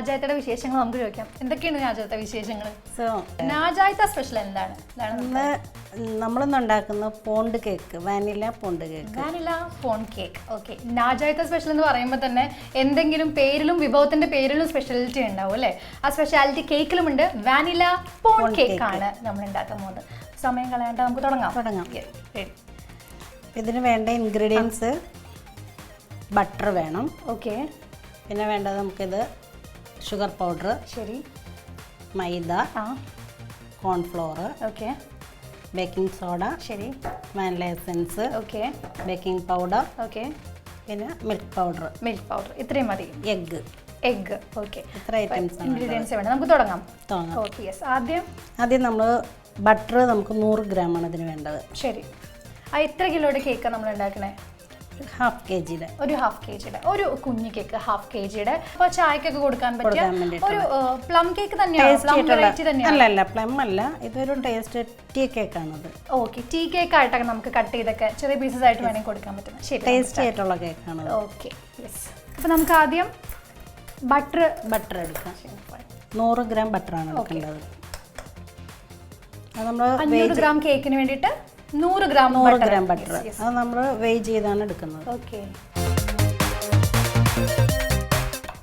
നാജായത്തയുടെ വിശേഷങ്ങൾ നമുക്ക് ചോദിക്കാം. എന്തൊക്കെയാണ് നാജായത്ത വിശേഷങ്ങൾ? നാജായത്ത സ്പെഷ്യൽ എന്താണ്? നമ്മളിന്ന് ഉണ്ടാക്കുന്ന pound cake, vanilla pound cake. Vanilla pound cake. Okay. നാജായത്ത സ്പെഷ്യൽ എന്ന് പറയുമ്പോൾ തന്നെ എന്തെങ്കിലും പേരിലും വിഭവത്തിന്റെ പേരിലും സ്പെഷ്യാലിറ്റി ഉണ്ടാവും അല്ലേ? ആ സ്പെഷ്യാലിറ്റി കേക്കിലുമുണ്ട്. വാനില പോണ്ട് കേക്ക് ആണ് നമ്മൾ ഉണ്ടാക്കാൻ പോകുന്നത്. സമയം കളയാണ്ട് നമുക്ക് തുടങ്ങാം. ഇതിന് വേണ്ട ഇൻഗ്രീഡിയൻസ് ബട്ടർ വേണം. ഓക്കെ. പിന്നെ വേണ്ടത് നമുക്കിത് ഷുഗർ പൗഡർ, ശരി, മൈദ, കോൺഫ്ലോർ, ഓക്കെ, ബേക്കിംഗ് സോഡ, ശരി, vanilla essence, okay, baking powder, okay, പിന്നെ മിൽക്ക് പൗഡർ. ഇത്രയും മതി. എഗ്. ഓക്കെ. ഇത്ര ഐറ്റംസ് ഇൻഗ്രീഡിയൻസ് വേണം. നമുക്ക് തുടങ്ങാം. ഓക്കെ. യെസ്. ആദ്യം നമ്മൾ ബട്ടർ നമുക്ക് 100 ഗ്രാമാണ് ഇതിന് വേണ്ടത്. ശരി. എത്ര കിലോയുടെ കേക്കാണ് നമ്മൾ ഉണ്ടാക്കണേ? ഹാഫ് കെ ജിയുടെ. ഒരു ഹാഫ് കെ ജിയുടെ ഒരു കുഞ്ഞു കേക്ക്, ഹാഫ് കെ ജിയുടെ. അപ്പോൾ ചായക്കൊക്കെ കൊടുക്കാൻ പറ്റിയ ഒരു പ്ലം കേക്ക് തന്നെയാണ്. അല്ല, പ്ലം അല്ല, ഇതൊരു ടേസ്റ്റ് ടീ കേക്കാണത്. ഓക്കെ. ടീ കേക്ക് ആയിട്ടൊക്കെ നമുക്ക് കട്ട് ചെയ്തൊക്കെ ചെറിയ പീസസ് ആയിട്ട് വേണമെങ്കിൽ കൊടുക്കാൻ പറ്റുന്നത്. ശരി, ടേസ്റ്റി ആയിട്ടുള്ള കേക്കാണ്. ഓക്കെ. യെസ്. അപ്പോൾ നമുക്ക് ആദ്യം ബട്ടർ എടുക്കാം. 100 ഗ്രാം ബട്ടറാണ് എടുക്കേണ്ടത്. അത് നമ്മൾ 500 ഗ്രാം കേക്കിന് വേണ്ടിയിട്ട് 100 ഗ്രാം ബട്ടർ. അത് നമ്മൾ വെയ് ചെയ്താണ് എടുക്കുന്നത്. ഓക്കെ.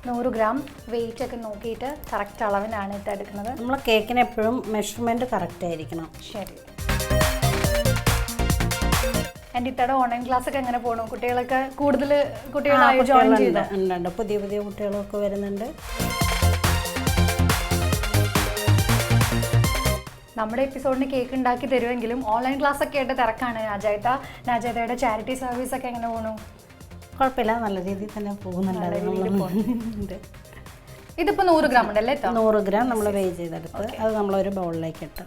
100 ഗ്രാം വെയിറ്റ് ഒക്കെ നോക്കിയിട്ട് കറക്റ്റ് അളവിനാണ് ഇത് എടുക്കുന്നത്. നമ്മൾ കേക്കിന് എപ്പോഴും മെഷർമെന്റ് കറക്റ്റ് ആയിരിക്കണം. ശരി. എൻ്റെ ഇത്തയുടെ ഓൺലൈൻ ക്ലാസ് ഒക്കെ എങ്ങനെ പോകണം? കുട്ടികളൊക്കെ കൂടുതൽ കുട്ടികളായി ജോയിൻ ചെയ്തു? പുതിയ കുട്ടികളൊക്കെ വരുന്നുണ്ട്. നമ്മുടെ എപ്പിസോഡിന് കേക്ക് ഉണ്ടാക്കി തരുമെങ്കിലും ഓൺലൈൻ ക്ലാസ് ഒക്കെ ആയിട്ട് തിരക്കാണ്. നാജായത്തയുടെ ചാരിറ്റി സർവീസ് ഒക്കെ എങ്ങനെ പോകണു? കുഴപ്പമില്ല, നല്ല രീതിയിൽ തന്നെ പോകുന്നുണ്ട്. ഇതിപ്പോൾ 100 ഗ്രാം ഉണ്ടല്ലേ? 100 ഗ്രാം നമ്മൾ വെയ് ചെയ്തെടുത്ത് അത് നമ്മളൊരു ബൗളിലേക്ക് ഇട്ട്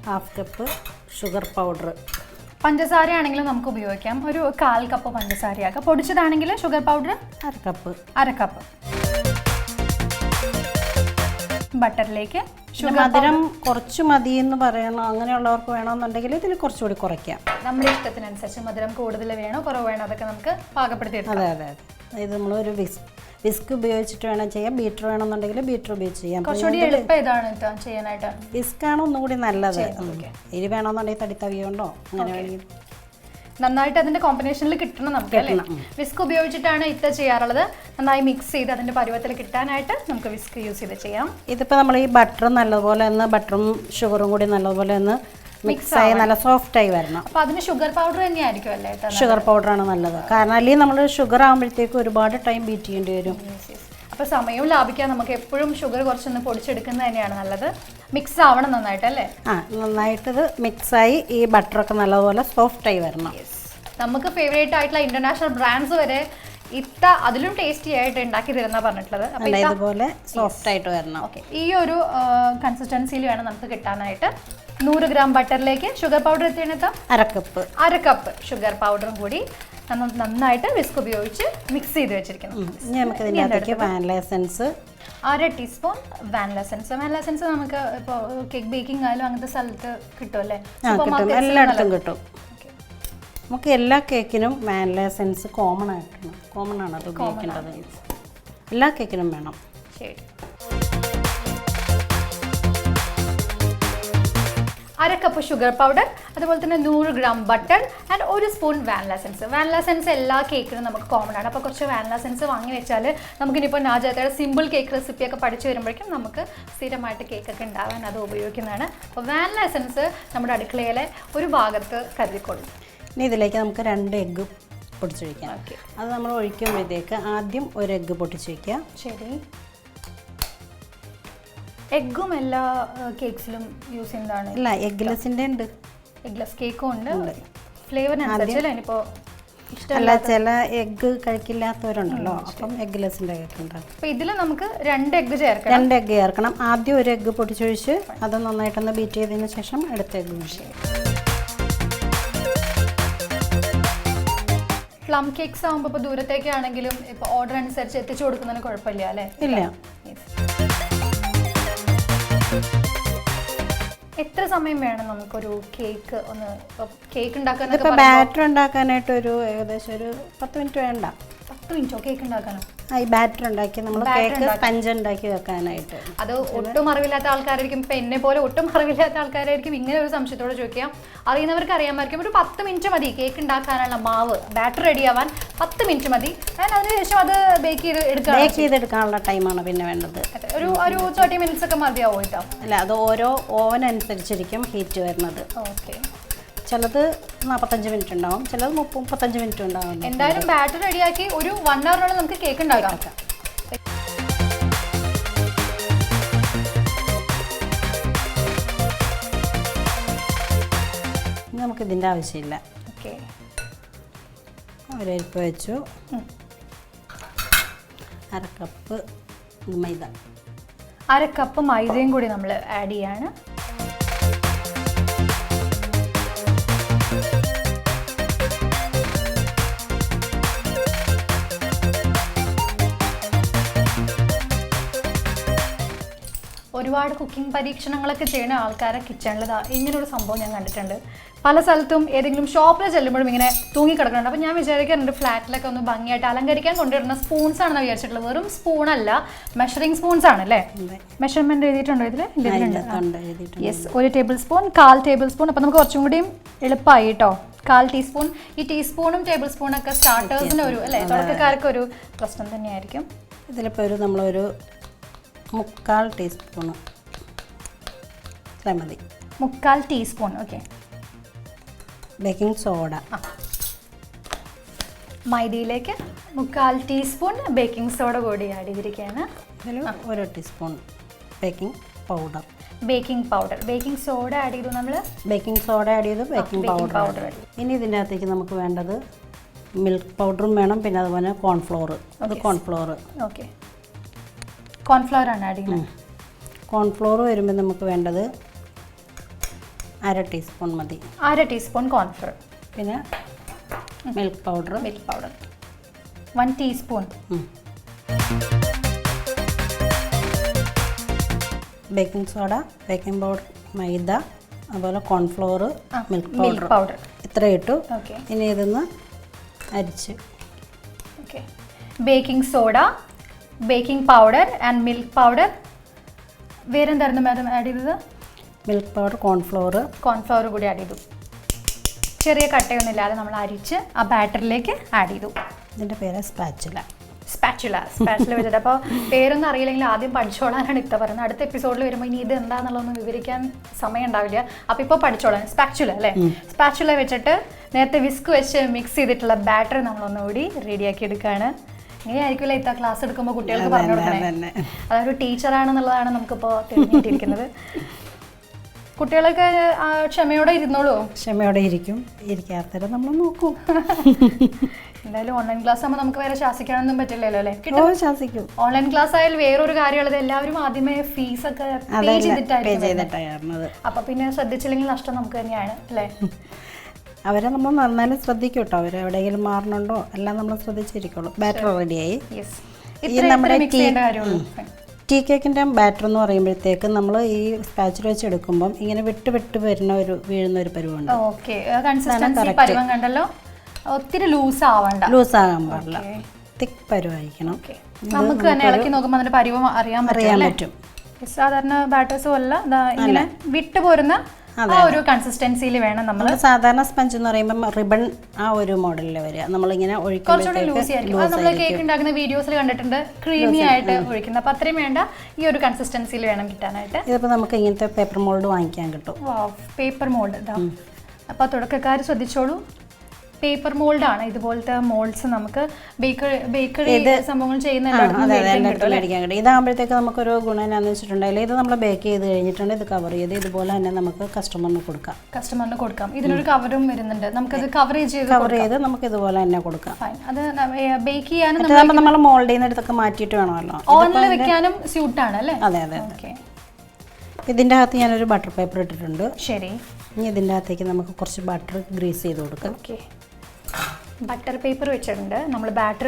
1/2 കപ്പ് ഷുഗർ പൗഡർ. പഞ്ചസാര ആണെങ്കിലും നമുക്ക് ഉപയോഗിക്കാം. ഒരു 1/4 കപ്പ് പഞ്ചസാരയാക്കാം. പൊടിച്ചതാണെങ്കിൽ ഷുഗർ പൗഡർ 1/2 കപ്പ്. ബട്ടറിലേക്ക് മധുരം കുറച്ച് മതി എന്ന് പറയണോ, അങ്ങനെയുള്ളവർക്ക് വേണമെന്നുണ്ടെങ്കിൽ ഇതിൽ കുറച്ചുകൂടി കുറയ്ക്കാം. നമ്മുടെ ഇഷ്ടത്തിനനുസരിച്ച് മധുരം കൂടുതൽ വേണോ കുറവ് വേണോ അതൊക്കെ നമുക്ക് പാകപ്പെടുത്തി. അതെ. ഇത് നമ്മളൊരു വിസ്ക് ഉപയോഗിച്ചിട്ട് വേണം ചെയ്യാം. ബീറ്റർ വേണമെന്നുണ്ടെങ്കിൽ ബീറ്റർ ഉപയോഗിച്ച് ചെയ്യാം. കുറച്ചുകൂടി എളുപ്പം ഇതാണ് ചെയ്യാനായിട്ട്. വിസ്ക് ആണ് ഒന്നുകൂടി നല്ലത്. എരി വേണമെന്നുണ്ടെങ്കിൽ തടിത്തവിയുണ്ടോ അങ്ങനെ വേണമെങ്കിൽ നന്നായിട്ട് അതിന്റെ കോമ്പിനേഷനിൽ കിട്ടണം നമുക്ക് അല്ലേ? വിസ്ക് ഉപയോഗിച്ചിട്ടാണ് ഇത്ത ചെയ്യാറുള്ളത്. നന്നായി മിക്സ് ചെയ്ത് അതിന്റെ പരുവത്തിൽ കിട്ടാനായിട്ട് നമുക്ക് വിസ്ക് യൂസ് ചെയ്ത് ചെയ്യാം. ഇതിപ്പോൾ നമ്മൾ ഈ ബട്ടർ നല്ലപോലെ ബട്ടറും ഷുഗറും കൂടി നല്ലപോലെ മിക്സായി നല്ല സോഫ്റ്റായി വരണം. അപ്പോൾ അതിന് ഷുഗർ പൗഡർ തന്നെയായിരിക്കും അല്ലേ? ഷുഗർ പൗഡറാണ് നല്ലത്. കാരണം അല്ലെങ്കിൽ നമ്മൾ ഷുഗർ ആകുമ്പോഴത്തേക്ക് ഒരുപാട് ടൈം ബീറ്റ് ചെയ്യേണ്ടി വരും. അപ്പോൾ സമയവും ലാഭിക്കാൻ നമുക്ക് എപ്പോഴും ഷുഗർ കുറച്ചൊന്ന് പൊടിച്ചെടുക്കുന്നത് തന്നെയാണ് നല്ലത്. മിക്സ് ആവണം നന്നായിട്ട് അല്ലേ? നന്നായിട്ടത് മിക്സായി ഈ ബട്ടറൊക്കെ നല്ലപോലെ സോഫ്റ്റായി വരണം. നമുക്ക് ഫേവറേറ്റ് ആയിട്ടുള്ള ഇന്റർനാഷണൽ ബ്രാൻഡ്സ് വരെ ഇത്ത അതിലും ടേസ്റ്റി ആയിട്ട് ഉണ്ടാക്കി തരുന്ന പറഞ്ഞിട്ടുള്ളത്. ഇതുപോലെ സോഫ്റ്റ് ആയിട്ട് വരണം. ഓക്കെ. ഈ ഒരു കൺസിസ്റ്റൻസിയിൽ വേണം നമുക്ക് കിട്ടാനായിട്ട്. 100 ഗ്രാം ബട്ടറിലേക്ക് ഷുഗർ പൗഡർ എത്തിയിട്ട് 1/2 കപ്പ് ഷുഗർ പൗഡറും കൂടി നന്നായിട്ട് വിസ്ക് ഉപയോഗിച്ച് മിക്സ് ചെയ്ത് വെച്ചിരിക്കണം. നമുക്ക് ഇതിനകത്തേക്ക് vanilla essence 1/2 teaspoon vanilla essence നമുക്ക് ഇപ്പോൾ കേക്ക് ബേക്കിംഗ് ആയാലും അങ്ങനത്തെ സ്ഥലത്ത് കിട്ടുമല്ലേ? എല്ലായിടത്തും കിട്ടും. നമുക്ക് എല്ലാ കേക്കിനും വാനില എസൻസ് കോമൺ ആണ് അത് ഉപയോഗിക്കേണ്ടത്. എല്ലാ കേക്കിനും വേണം. ശരി. 1/2 കപ്പ് ഷുഗർ പൗഡർ, അതുപോലെ തന്നെ 100 gram butter and 1 spoon vanilla essence എല്ലാ കേക്കിനും നമുക്ക് കോമൺ ആണ്. അപ്പോൾ കുറച്ച് വാനില എസൻസ് വാങ്ങി വെച്ചാൽ നമുക്കിനിപ്പോൾ നാജായത്തയുടെ സിമ്പിൾ കേക്ക് റെസിപ്പിയൊക്കെ പഠിച്ചു വരുമ്പോഴേക്കും നമുക്ക് സ്ഥിരമായിട്ട് കേക്കൊക്കെ ഉണ്ടാകാൻ അത് ഉപയോഗിക്കുന്നതാണ്. അപ്പോൾ വാനില എസൻസ് നമ്മുടെ അടുക്കളയിലെ ഒരു ഭാഗത്ത് കരുതിക്കൊള്ളും. ഇനി ഇതിലേക്ക് നമുക്ക് 2 എഗ്ഗ് പൊട്ടിച്ചൊഴിക്കാം. അത് നമ്മൾ ഒഴിക്കുമ്പോഴത്തേക്ക് ആദ്യം ഒരു എഗ്ഗ് പൊട്ടിച്ച് വയ്ക്കുക. ശരി. എഗ്ഗും എല്ലാ കേക്ക്സിലും യൂസ് ചെയ്യുന്നതാണ്? ഇല്ല, എഗ്ഗ്ലെസ്സിൻ്റെ ഉണ്ട്. എഗ്ഗ്ലെസ് കേക്കും ഉണ്ട്. ഫ്ലേവറിനനുസരിച്ചല്ലേ? ഇനിയിപ്പോൾ അല്ല, ചില എഗ്ഗ് കഴിക്കില്ലാത്തവരുണ്ടല്ലോ, അപ്പം എഗ്ഗ്ലെസ്സിൻ്റെ കേക്ക് ഉണ്ടാകും. അപ്പോൾ ഇതിൽ നമുക്ക് 2 എഗ്ഗ് ചേർക്കണം. 2 എഗ്ഗ് ചേർക്കണം. ആദ്യം ഒരു എഗ്ഗ് പൊട്ടിച്ചൊഴിച്ച് അത് നന്നായിട്ടൊന്ന് ബീറ്റ് ചെയ്തതിന് ശേഷം അടുത്ത എഗ്ഗ് യൂസ്. പ്ലം കേക്ക്സ് ആകുമ്പോൾ ഇപ്പോൾ ദൂരത്തേക്കാണെങ്കിലും ഇപ്പോൾ ഓർഡർ അനുസരിച്ച് എത്തിച്ചു കൊടുക്കുന്നതിന് കുഴപ്പമില്ല അല്ലേ? ഇല്ല. എത്ര സമയം വേണം നമുക്കൊരു കേക്ക് കേക്ക് ഉണ്ടാക്കാനായിട്ട്? ബാറ്റർ ഉണ്ടാക്കാനായിട്ട് ഏകദേശം ഒരു 10 മിനിറ്റ് വേണ്ട. 10 മിനിറ്റോ കേക്ക് ഉണ്ടാക്കാനോ? ഈ ബാറ്റർ ഉണ്ടാക്കി നമ്മൾ കേക്ക് സ്പഞ്ച് ഉണ്ടാക്കി വെക്കാനായിട്ട്. അത് ഒട്ടും അറിവില്ലാത്ത ആൾക്കാരായിരിക്കും, ഇപ്പം എന്നെ പോലെ ഒട്ടും അറിവില്ലാത്ത ആൾക്കാരായിരിക്കും ഇങ്ങനെ ഒരു സംശയത്തോടെ ചോദിക്കുക. അറിയുന്നവർക്ക് അറിയാമായിരിക്കും. ഒരു 10 മിനിറ്റ് മതി കേക്ക് ഉണ്ടാക്കാനുള്ള മാവ് ബാറ്റർ റെഡി ആവാൻ. 10 മിനിറ്റ് മതി. അതിനുശേഷം അത് ബേക്ക് ചെയ്തെടുക്കാനുള്ള ടൈമാണ് പിന്നെ വേണ്ടത്. ഒരു 30 മിനിറ്റ്സ് ഒക്കെ മതിയാവും കേട്ടോ. അല്ല, അത് ഓരോ ഓവൻ അനുസരിച്ചിരിക്കും ഹീറ്റ് വരുന്നത്. ഓക്കെ. ചിലത് 45 മിനിറ്റ് ഉണ്ടാവും, ചിലത് 35 മിനിറ്റ് ഉണ്ടാവും. എന്തായാലും ബാറ്റർ റെഡിയാക്കി ഒരു 1 ഹവറിനുള്ളിൽ നമുക്ക് കേക്ക് ഉണ്ടാക്കാം. നമുക്ക് ഇതിൻ്റെ ആവശ്യമില്ല. ഓക്കെ. ഒരരിപ്പ് വെച്ചു. 1/2 കപ്പ് മൈദ. 1/2 കപ്പ് മൈദയും കൂടി നമ്മൾ ആഡ് ചെയ്യാണ്. ഒരുപാട് കുക്കിംഗ് പരീക്ഷണങ്ങളൊക്കെ ചെയ്യുന്ന ആൾക്കാരെ കിച്ചണിൽ ഇങ്ങനൊരു സംഭവം ഞാൻ കണ്ടിട്ടുണ്ട്. പല സ്ഥലത്തും ഏതെങ്കിലും ഷോപ്പിൽ ചെല്ലുമ്പോഴും ഇങ്ങനെ തൂങ്ങിക്കിടക്കുന്നുണ്ട്. അപ്പോൾ ഞാൻ വിചാരിക്കാറുണ്ട് ഫ്ലാറ്റിലൊക്കെ ഒന്ന് ഭംഗിയായിട്ട് അലങ്കരിക്കാൻ കൊണ്ടുവരുന്ന സ്പൂൺസ് ആണെന്ന് വിചാരിച്ചിട്ടുള്ളത്. വെറും സ്പൂണല്ല, മെഷറിംഗ് സ്പൂൺസ് ആണല്ലേ? മെഷർമെൻറ്റ് എഴുതിയിട്ടുണ്ടോ ഇതിൽ? Yes. 1 table spoon, 1/4 table spoon. അപ്പോൾ നമുക്ക് കുറച്ചും കൂടിയും എളുപ്പമായി കേട്ടോ. 1/4 ടീസ്പൂൺ. ഈ ടീസ്പൂണും ടേബിൾ സ്പൂണൊക്കെ സ്റ്റാർട്ടേഴ്സിന് ഒരു അല്ലേ, തുടക്കക്കാർക്ക് ഒരു പ്രശ്നം തന്നെയായിരിക്കും. ഇതിലിപ്പോൾ നമ്മളൊരു 3/4 ടീസ്പൂണ് മതി. 3/4 ടീസ്പൂൺ. ഓക്കെ. Baking soda. മൈദയിലേക്ക് 3/4 ടീസ്പൂൺ ബേക്കിംഗ് സോഡ കൂടി ആഡ് ചെയ്തിരിക്കുകയാണ്. ഇതിൽ 1 teaspoon baking powder. Baking powder. Baking soda add ചെയ്തു നമ്മൾ. ബേക്കിംഗ് സോഡ ആഡ് ചെയ്തു, ബേക്കിംഗ് പൗഡർ. ഇനി ഇതിൻ്റെ അകത്തേക്ക് നമുക്ക് വേണ്ടത് മിൽക്ക് പൗഡറും വേണം, പിന്നെ അതുപോലെ കോൺഫ്ലോർ. അത് കോൺഫ്ലോർ. ഓക്കെ. കോൺഫ്ലവർ ആണ് ആഡ് ചെയ്യുന്നത്. കോൺഫ്ലോർ വരുമ്പോൾ നമുക്ക് വേണ്ടത് 1/2 ടീസ്പൂൺ മതി. 1/2 ടീസ്പൂൺ കോൺഫ്ലവർ. പിന്നെ milk powder. 1 teaspoon. Baking soda, baking powder, മൈദ, അതുപോലെ കോൺഫ്ലോർ, മിൽക്ക് പൗഡർ ഇത്ര ഇട്ടു. ഇനി ഇതൊന്ന് അരിച്ച്. Okay. Baking soda, baking powder and milk powder. വേറെന്തായിരുന്നു മാഡം ആഡ് ചെയ്തത്? മിൽക്ക് പൗഡർ, കോൺഫ്ലവർ കൂടി ആഡ് ചെയ്തു. ചെറിയ കട്ടയൊന്നും ഇല്ലാതെ നമ്മൾ അരിച്ച് ആ ബാറ്ററിലേക്ക് ആഡ് ചെയ്തു. ഇതിൻ്റെ പേര് സ്പാച്ചുല വെച്ചിട്ട്. അപ്പോൾ പേരൊന്നും അറിയില്ലെങ്കിൽ ആദ്യം പഠിച്ചോളാനാണ് ഇത്ത പറയുന്നത്. അടുത്ത എപ്പിസോഡിൽ വരുമ്പോൾ ഇനി ഇത് എന്താണെന്നുള്ളതൊന്നും വിവരിക്കാൻ സമയം ഉണ്ടാവില്ല. അപ്പോൾ ഇപ്പോൾ പഠിച്ചോളാൻ സ്പാച്ചുല അല്ലേ? സ്പാച്ചുല വെച്ചിട്ട് നേരത്തെ വിസ്ക് വെച്ച് മിക്സ് ചെയ്തിട്ടുള്ള ബാറ്റർ നമ്മളൊന്നുകൂടി റെഡിയാക്കി എടുക്കുകയാണ്. ഇങ്ങനെയായിരിക്കുമല്ലോ ഇത്ത ക്ലാസ് എടുക്കുമ്പോൾ കുട്ടികൾക്ക് പറഞ്ഞു കൊടുക്കണേ. അതൊരു ടീച്ചറാണെന്നുള്ളതാണ് നമുക്കിപ്പോൾ തെളിഞ്ഞിട്ടിരിക്കുന്നത്. കുട്ടികളൊക്കെ ക്ഷമയോടെ ഇരുന്നോളൂ. ക്ഷമയോടെ ഇരിക്കും. ഇരിക്കാത്തവരെ നമ്മൾ നോക്കും. എന്തായാലും ഓൺലൈൻ ക്ലാസ് ആകുമ്പോൾ നമുക്ക് വേറെ ശാസിക്കാനൊന്നും പറ്റില്ലല്ലോ അല്ലേ? ശാസിക്കും. ഓൺലൈൻ ക്ലാസ് ആയാലും വേറൊരു കാര്യമുള്ളത്, എല്ലാവരും ആദ്യമേ ഫീസൊക്കെ പേ ചെയ്തിട്ടായിരുന്നു. അപ്പൊ പിന്നെ ശ്രദ്ധിച്ചില്ലെങ്കിൽ നഷ്ടം നമുക്ക് തന്നെയാണ് അല്ലേ? അവരെ നമ്മൾ നന്നായി ശ്രദ്ധിക്കും കേട്ടോ. അവർ എവിടെയെങ്കിലും മാറണുണ്ടോ എല്ലാം നമ്മൾ ശ്രദ്ധിച്ചിരിക്കുള്ളൂ. ബാറ്റർ റെഡിയായി. ഈ നമ്മുടെ ടീ കേക്കിൻ്റെ ബാറ്റർ എന്ന് പറയുമ്പോഴത്തേക്ക് നമ്മൾ ഈ സ്പാച്ചിൽ വെച്ച് എടുക്കുമ്പം ഇങ്ങനെ വിട്ട് വരുന്ന വീഴുന്ന ഒരു പരുവുണ്ട്. ഒത്തിരി ലൂസ് ആകാൻ പാടില്ല. തിക്ക് പരുവായിരിക്കണം. നമുക്ക് തന്നെ ഇളക്കി നോക്കുമ്പോൾ അതിന്റെ പരുവം അറിയാൻ പറ്റും. സാധാരണ ബാറ്റേഴ്സും അല്ല, ഇങ്ങനെ വിട്ടു പോരുന്ന ആ ഒരു കൺസിസ്റ്റൻസിയിൽ വേണം നമ്മൾ. സാധാരണ സ്പഞ്ച് എന്ന് പറയുമ്പോൾ റിബൺ ആ ഒരു മോഡലിൽ വരിക. നമ്മളിങ്ങനെ കുറച്ചുകൂടി ലൂസി ആയിരിക്കും. നമ്മൾ കേക്ക് ഉണ്ടാക്കുന്ന വീഡിയോസിൽ കണ്ടിട്ടുണ്ട്, ക്രീമി ആയിട്ട് ഒഴിക്കുന്നത്. അപ്പം അത്രയും വേണ്ട, ഈ ഒരു കൺസിസ്റ്റൻസിയിൽ വേണം കിട്ടാനായിട്ട്. ഇതിപ്പോൾ നമുക്ക് ഇങ്ങനത്തെ പേപ്പർ മോൾഡ് വാങ്ങിക്കാൻ കിട്ടും. പേപ്പർ മോൾഡ് ഇതാ. അപ്പോൾ തുടക്കക്കാർ ശ്രദ്ധിച്ചോളൂ, പേപ്പർ മോൾഡ് ആണ്. ഇതുപോലത്തെ മോൾഡ്സ് നമുക്ക് ബേക്കറി സംഭവങ്ങൾ ചെയ്യുന്ന ഇതാകുമ്പോഴത്തേക്ക് നമുക്കൊരു ഗുണം എന്നാന്ന് വെച്ചിട്ടുണ്ടെങ്കിൽ ഇത് നമ്മൾ ബേക്ക് ചെയ്ത് കഴിഞ്ഞിട്ടുണ്ട്, ഇത് കവർ ചെയ്ത് ഇതുപോലെ തന്നെ നമുക്ക് കസ്റ്റമറിന് കൊടുക്കാം. ഇതിനൊരു കവറും വരുന്നുണ്ട്, നമുക്കത് കവർ ചെയ്ത് നമുക്ക് ഇതുപോലെ തന്നെ കൊടുക്കാം. അത് ബേക്ക് ചെയ്യാനും നമ്മൾ മോൾഡ് ചെയ്യുന്നിടത്തൊക്കെ മാറ്റിയിട്ട് വേണമല്ലോ. ഓവനിൽ വെക്കാനും സ്യൂട്ടാണ് അല്ലേ? അതെ. ഇതിൻ്റെ അകത്ത് ഞാനൊരു ബട്ടർ പേപ്പർ ഇട്ടിട്ടുണ്ട്. ശരി. ഇനി ഇതിൻ്റെ അകത്തേക്ക് നമുക്ക് കുറച്ച് ബട്ടർ ഗ്രീസ് ചെയ്ത് കൊടുക്കാം. ഓക്കെ. ബട്ടർ പേപ്പർ വെച്ചിട്ടുണ്ട്. നമ്മൾ ബാറ്റർ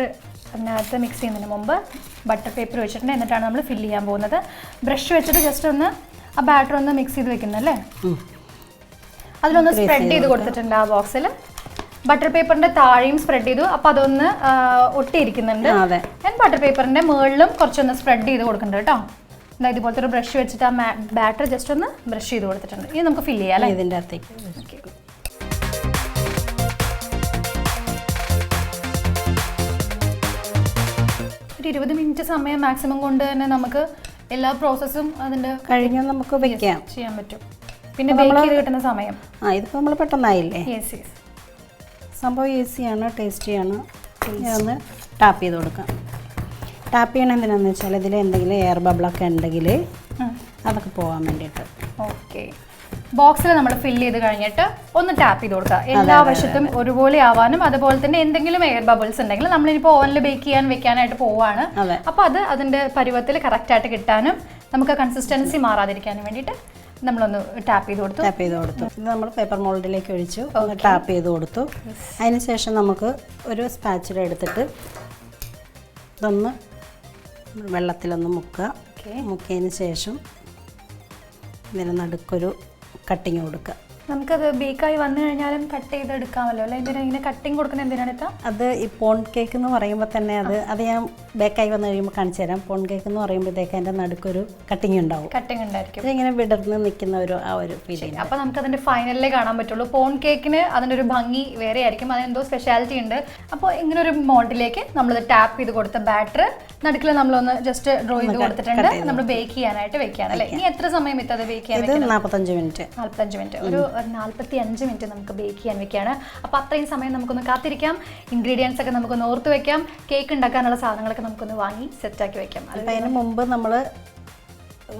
അതിനകത്ത് മിക്സ് ചെയ്യുന്നതിന് മുമ്പ് ബട്ടർ പേപ്പർ വെച്ചിട്ടുണ്ട്. എന്നിട്ടാണ് നമ്മൾ ഫില്ല് ചെയ്യാൻ പോകുന്നത്. ബ്രഷ് വെച്ചിട്ട് ജസ്റ്റ് ഒന്ന് ആ ബാറ്റർ ഒന്ന് മിക്സ് ചെയ്ത് വെക്കുന്നല്ലേ? അതിലൊന്ന് സ്പ്രെഡ് ചെയ്ത് കൊടുത്തിട്ടുണ്ട് ആ ബോക്സിൽ. ബട്ടർ പേപ്പറിന്റെ താഴെയും സ്പ്രെഡ് ചെയ്തു. അപ്പൊ അതൊന്ന് ഒട്ടിയിരിക്കുന്നുണ്ട്. ഞാൻ ബട്ടർ പേപ്പറിന്റെ മുകളിലും കുറച്ചൊന്ന് സ്പ്രെഡ് ചെയ്ത് കൊടുക്കുന്നുണ്ട് കേട്ടോ. അതായത് ഇതുപോലത്തെ ഒരു ബ്രഷ് വെച്ചിട്ട് ആ ബാറ്റർ ജസ്റ്റ് ഒന്ന് ബ്രഷ് ചെയ്ത് കൊടുത്തിട്ടുണ്ട്. ഇത് നമുക്ക് ഫില്ല് ചെയ്യാം അല്ലേ? ഇതിൻ്റെ അകത്തേക്ക് ഒരു 20 മിനിറ്റ് സമയം മാക്സിമം കൊണ്ട് തന്നെ നമുക്ക് എല്ലാ പ്രോസസ്സും അതിന്റെ കഴിഞ്ഞാൽ നമുക്ക് വെക്കാം, ചെയ്യാൻ പറ്റും. പിന്നെ ബേക്ക് ചെയ്ത് കിട്ടുന്ന സമയം ഇതിപ്പോൾ നമ്മൾ പെട്ടെന്നായില്ലേ. യെസ് യെസ്, സംഭവം ഈസിയാണ്, ടേസ്റ്റിയാണ്. ഒന്ന് ടാപ്പ് ചെയ്ത് കൊടുക്കാം. ടാപ്പ് ചെയ്യണം എന്തിനാന്ന് വെച്ചാൽ ഇതിൽ എന്തെങ്കിലും എയർ ബബിളൊക്കെ ഉണ്ടെങ്കിൽ അതൊക്കെ പോകാൻ വേണ്ടിയിട്ട്. ഓക്കെ, ബോക്സിൽ നമ്മൾ ഫില്ല് ചെയ്ത് കഴിഞ്ഞിട്ട് ഒന്ന് ടാപ്പ് ചെയ്ത് കൊടുക്കുക. എല്ലാ വശത്തും ഒരുപോലെ ആവാനും അതുപോലെ തന്നെ എന്തെങ്കിലും എയർ ബബിൾസ് ഉണ്ടെങ്കിൽ നമ്മളിപ്പോൾ ഓവനിൽ ബേക്ക് ചെയ്യാൻ വെക്കാനായിട്ട് പോവാണ്. അപ്പോൾ അത് അതിൻ്റെ പരുവത്തിൽ കറക്റ്റായിട്ട് കിട്ടാനും നമുക്ക് കൺസിസ്റ്റൻസി മാറാതിരിക്കാനും വേണ്ടിയിട്ട് നമ്മളൊന്ന് ടാപ്പ് ചെയ്ത് കൊടുത്തു. ഇത് നമ്മൾ പേപ്പർ മോൾഡിലേക്ക് ഒഴിച്ചു, ടാപ്പ് ചെയ്ത് കൊടുത്തു. അതിനുശേഷം നമുക്ക് ഒരു സ്പാച്ചില എടുത്തിട്ട് ഇതൊന്ന് വെള്ളത്തിലൊന്ന് മുക്കുക. മുക്കിയതിന് ശേഷം ഇതിന് നടുക്കൊരു കട്ടിങ് കൊടുക്കുക. നമുക്കത് ബേക്കായി വന്നു കഴിഞ്ഞാലും കട്ട് ചെയ്തെടുക്കാമല്ലോ അല്ലേ? എന്തിനാ ഇങ്ങനെ കട്ടിങ് കൊടുക്കുന്നത്? എന്തിനാണ് അത് ഈ പോൺ കേക്ക് എന്ന് പറയുമ്പോൾ തന്നെ അത് ഞാൻ ബേക്കായി വന്നു കഴിയുമ്പോൾ കാണിച്ചു തരാം. പോൺ കേക്ക് എന്ന് പറയുമ്പോഴത്തേക്ക് അതിൻ്റെ നടുക്കൊരു കട്ടിങ് ഉണ്ടാവും. കട്ടിങ് ഉണ്ടായിരിക്കും. ഇതിങ്ങനെ വിടർന്ന് നിൽക്കുന്ന ആ ഒരു ഫീലിംഗ്. അപ്പോൾ നമുക്ക് അതിൻ്റെ ഫൈനലിലേ കാണാൻ പറ്റുള്ളൂ. പോൺ കേക്കിന് അതിൻ്റെ ഒരു ഭംഗി വേറെ ആയിരിക്കും, അതിനെന്തോ സ്പെഷ്യാലിറ്റി ഉണ്ട്. അപ്പോൾ ഇങ്ങനെ ഒരു മോൾഡിലേക്ക് നമ്മളിത് ടാപ്പ് ചെയ്ത് കൊടുത്ത ബാറ്റർ നടുക്കിൽ നമ്മളൊന്ന് ജസ്റ്റ് ഡ്രോ ചെയ്ത് കൊടുത്തിട്ടുണ്ട്. നമ്മൾ ബേക്ക് ചെയ്യാനായിട്ട് വെക്കുകയാണ് അല്ലേ? ഇനി എത്ര സമയം അത് ബേക്ക് ചെയ്യാൻ? 45 മിനിറ്റ്. 45 മിനിറ്റ്, ഒരു 45 മിനിറ്റ് നമുക്ക് ബേക്ക് ചെയ്യാൻ വെക്കുകയാണ്. അപ്പോൾ അത്രയും സമയം നമുക്കൊന്ന് കാത്തിരിക്കാം. ഇൻഗ്രീഡിയൻസ് ഒക്കെ നമുക്കൊന്ന് ഓർത്ത് വെക്കാം. കേക്ക് ഉണ്ടാക്കാനുള്ള സാധനങ്ങളൊക്കെ നമുക്കൊന്ന് വാങ്ങി സെറ്റാക്കി വെക്കാം. അതിന് മുമ്പ് നമ്മൾ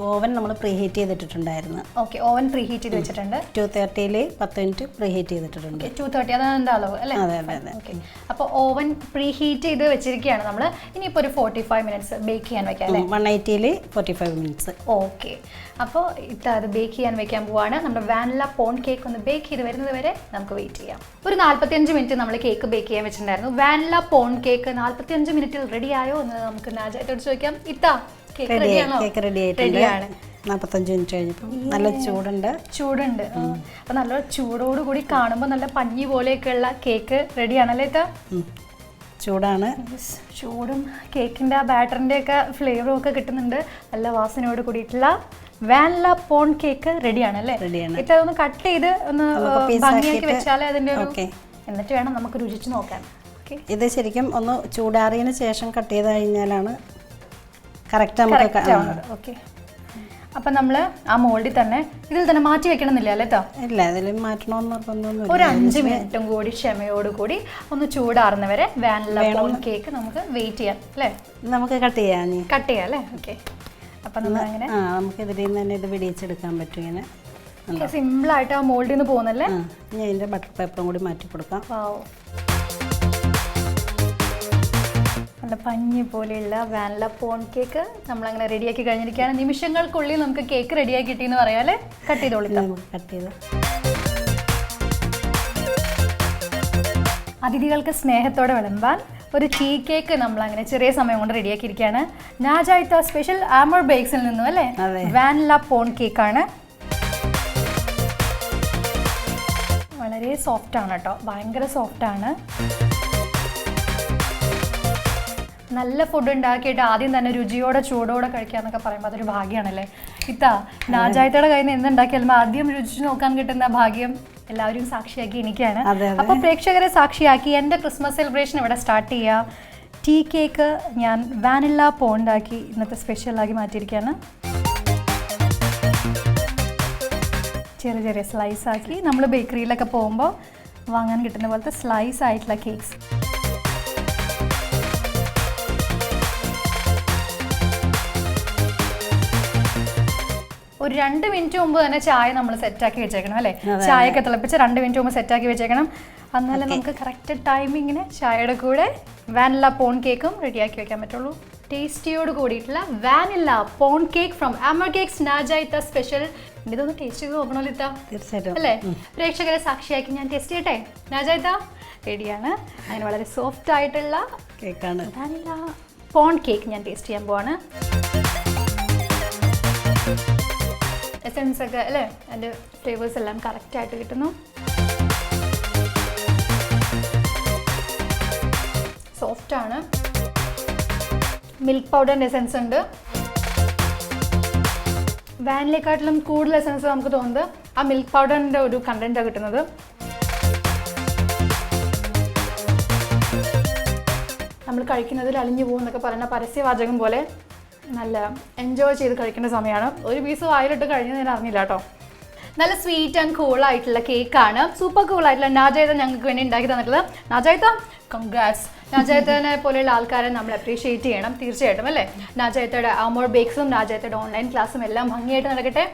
ഓവൻ പ്രീ ഹീറ്റ് ചെയ്തിട്ടുണ്ടായിരുന്നു. ഓക്കെ, ഓവൻ പ്രീ ഹീറ്റ് ചെയ്ത് വെച്ചിട്ടുണ്ട്. 230 10 മിനിറ്റ് പ്രീ ഹീറ്റ് ചെയ്തിട്ടുണ്ട്. 230 അതാണ് എന്താ അളവ് അല്ലേ? അതെ. ഓക്കെ, അപ്പോൾ ഓവൻ പ്രീ ഹീറ്റ് ചെയ്ത് വെച്ചിരിക്കുകയാണ് നമ്മൾ. ഇനിയിപ്പോൾ ഒരു 45 മിനിറ്റ്സ് ബേക്ക് ചെയ്യാൻ വെക്കാം അല്ലേ? 180 45 മിനിറ്റ്സ്. ഓക്കെ, അപ്പോൾ അത് ബേക്ക് ചെയ്യാൻ വെക്കാൻ പോവാണ്. നമ്മുടെ വാനില പോൺ കേക്ക് ഒന്ന് ബേക്ക് ചെയ്ത് വരുന്നത് വരെ നമുക്ക് വെയിറ്റ് ചെയ്യാം. ഒരു 45 മിനിറ്റ് നമ്മൾ കേക്ക് ബേക്ക് ചെയ്യാൻ വെച്ചിട്ടുണ്ടായിരുന്നു. വാനില പോൺ കേക്ക് 45 മിനിറ്റിൽ റെഡി ആയോ എന്ന് നമുക്ക് നാജായിട്ടോട് ചോദിക്കാം. കേക്ക് റെഡി ആയിട്ടുണ്ട്. 45 മിനിറ്റ് കഴിഞ്ഞപ്പോൾ നല്ല ചൂടുണ്ട്. അപ്പൊ നല്ല ചൂടോടുകൂടി കാണുമ്പോൾ നല്ല പഞ്ഞി പോലെയൊക്കെയുള്ള കേക്ക് റെഡിയാണല്ലേ? ചൂടാണ്. ചൂടും കേക്കിന്റെ ആ ബാറ്ററിന്റെ ഒക്കെ ഫ്ലേവറും ഒക്കെ കിട്ടുന്നുണ്ട്. നല്ല വാസനയോട് കൂടിയിട്ടുള്ള വാനില പോൺ കേക്ക് റെഡിയാണ് അല്ലേ? ഇപ്പൊ അതൊന്ന് കട്ട് ചെയ്ത് ഒന്ന് ഭംഗിയാക്കി വെച്ചാലേ അതിന്റെ ഒരു, എന്നിട്ട് വേണം നമുക്ക് രുചിച്ച് നോക്കാൻ. ഇത് ശരിക്കും ഒന്ന് ചൂടാറിയതിന് ശേഷം കട്ട് ചെയ്ത് കഴിഞ്ഞാലാണ് കറക്റ്റ് നമുക്ക്. ഓക്കെ, അപ്പം നമ്മൾ ആ മോൾഡിൽ തന്നെ ഇതിൽ തന്നെ മാറ്റി വെക്കണമെന്നില്ല അല്ലേ? ഇല്ല, ഇതിൽ മാറ്റണമെന്ന് നിർബന്ധമൊന്നുമില്ല. ഒരു 5 മിനിറ്റും കൂടി ക്ഷമയോടുകൂടി ഒന്ന് ചൂടാറുന്നവരെ വാനില പോൺ കേക്ക് നമുക്ക് വെയിറ്റ് ചെയ്യാം അല്ലേ? നമുക്ക് കട്ട് ചെയ്യാം അല്ലേ? ഓക്കെ, അപ്പം നമ്മൾ അങ്ങനെ നമുക്ക് ഇതിൽ നിന്ന് തന്നെ ഇത് വെടിയിച്ചെടുക്കാൻ പറ്റും. ഇങ്ങനെ സിമ്പിളായിട്ട് ആ മോൾഡിൽ നിന്ന് പോകുന്നല്ലേ? ഞാൻ ഇതിൻ്റെ ബട്ടർ പേപ്പറും കൂടി മാറ്റി കൊടുക്കാം. നല്ല പഞ്ഞി പോലെയുള്ള വാനില പോൺ കേക്ക് നമ്മളങ്ങനെ റെഡിയാക്കി കഴിഞ്ഞിരിക്കുകയാണ്. നിമിഷങ്ങൾക്കുള്ളിൽ നമുക്ക് കേക്ക് റെഡിയാക്കി കിട്ടിയെന്ന് പറയാല്ലേ? കട്ട് ചെയ്തോളിക്കാം. അതിഥികൾക്ക് സ്നേഹത്തോടെ വിളമ്പാൻ ഒരു ടീ കേക്ക് നമ്മളങ്ങനെ ചെറിയ സമയം കൊണ്ട് റെഡിയാക്കിയിരിക്കുകയാണ്. നാജായിത്ത സ്പെഷ്യൽ ആമർ ബേക്സിൽ നിന്നും അല്ലേ? വാനില പോൺ കേക്കാണ്. വളരെ സോഫ്റ്റാണ് കേട്ടോ, ഭയങ്കര സോഫ്റ്റാണ്. നല്ല ഫുഡ് ഉണ്ടാക്കിയിട്ട് ആദ്യം തന്നെ രുചിയോടെ ചൂടോടെ കഴിക്കാന്നൊക്കെ പറയുമ്പോൾ അതൊരു ഭാഗ്യമാണല്ലേ? നാജായിത്തയുടെ കയ്യിൽ നിന്ന് എന്തുണ്ടാക്കിയാലും ആദ്യം രുചിച്ച് നോക്കാൻ കിട്ടുന്ന ഭാഗ്യം എല്ലാവരും സാക്ഷിയാക്കി എനിക്കാണ്. അപ്പോൾ പ്രേക്ഷകരെ സാക്ഷിയാക്കി എൻ്റെ ക്രിസ്മസ് സെലിബ്രേഷൻ ഇവിടെ സ്റ്റാർട്ട് ചെയ്യാം. ടീ കേക്ക് ഞാൻ വാനില പോണ്ടാക്കി ഇന്നത്തെ സ്പെഷ്യലാക്കി മാറ്റിയിരിക്കുകയാണ്. ചെറിയ ചെറിയ സ്ലൈസ് ആക്കി നമ്മൾ ബേക്കറിയിലൊക്കെ പോകുമ്പോൾ വാങ്ങാൻ കിട്ടുന്ന പോലത്തെ സ്ലൈസ് ആയിട്ടുള്ള കേക്ക്സ്. ഒരു 2 മിനിറ്റ് മുമ്പ് തന്നെ ചായ നമ്മൾ സെറ്റാക്കി വെച്ചേക്കണം അല്ലേ? ചായയൊക്കെ തിളപ്പിച്ച് 2 മിനിറ്റ് മുമ്പ് സെറ്റാക്കി വെച്ചേക്കണം. എന്നാലും നമുക്ക് കറക്റ്റ് ടൈമിങ്ങിന് ചായയുടെ കൂടെ വാനില പോൺ കേക്കും റെഡിയാക്കി വെക്കാൻ പറ്റുള്ളൂ. ടേസ്റ്റിയോട് കൂടിയിട്ടുള്ള vanilla pound cake from Amar cakes നാജായിത്ത സ്പെഷ്യൽ. ഇതൊന്ന് ടേസ്റ്റ് ചെയ്ത് നോക്കണമല്ലോ ഇത്ത? തീർച്ചയായിട്ടും അല്ലേ? പ്രേക്ഷകരെ സാക്ഷിയാക്കി ഞാൻ ടേസ്റ്റ് ചെയ്യട്ടെ. നാജായിത്ത റെഡിയാണ്. അതിന് വളരെ സോഫ്റ്റ് ആയിട്ടുള്ള കേക്കാണ് വാനില പോൺ കേക്ക് ഞാൻ ടേസ്റ്റ് ചെയ്യാൻ പോവാണ്. എസൻസ് ഒക്കെ അല്ലേ, അതിൻ്റെ ഫ്ലേവേഴ്സ് എല്ലാം കറക്റ്റായിട്ട് കിട്ടുന്നു. സോഫ്റ്റ് ആണ്. മിൽക്ക് പൗഡറിൻ്റെ എസൻസ് ഉണ്ട്. വാനിലയെക്കാട്ടിലും കൂടുതൽ എസൻസ് നമുക്ക് തോന്നുന്നത് ആ മിൽക്ക് പൗഡറിൻ്റെ ഒരു കണ്ടൻറ്റാണ് കിട്ടുന്നത്. നമ്മൾ കഴിക്കുന്നതിൽ അലിഞ്ഞു പോകും എന്നൊക്കെ പറയുന്ന പരസ്യവാചകം പോലെ നല്ല എൻജോയ് ചെയ്ത് കഴിക്കേണ്ട സമയമാണ്. ഒരു പീസ് വായിലിട്ട് കഴിഞ്ഞ് ഞാൻ അറിഞ്ഞില്ല കേട്ടോ. നല്ല സ്വീറ്റ് ആൻഡ് കൂൾ ആയിട്ടുള്ള കേക്കാണ്. സൂപ്പർ കൂൾ ആയിട്ടുള്ള നാജായത്ത ഞങ്ങൾക്ക് വേണ്ടി ഉണ്ടാക്കി തന്നിട്ടുള്ളത്. നാജായത്ത, കൺഗ്രാറ്റ്സ്. നാജായത്തനെ പോലെയുള്ള ആൾക്കാരെ നമ്മൾ അപ്രീഷിയേറ്റ് ചെയ്യണം തീർച്ചയായിട്ടും അല്ലേ. നാജായത്തയുടെ അമോർ ബേക്സും നാജായത്തയുടെ ഓൺലൈൻ ക്ലാസ്സും എല്ലാം ഭംഗിയായിട്ട് നടക്കട്ടെ.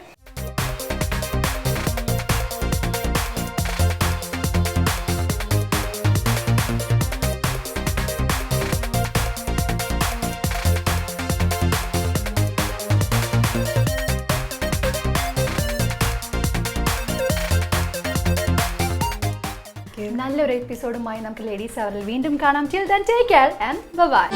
നല്ലൊരു എപ്പിസോഡുമായി നമുക്ക് ലേഡീസ് അവറിൽ വീണ്ടും കാണാം. Till then take care and by.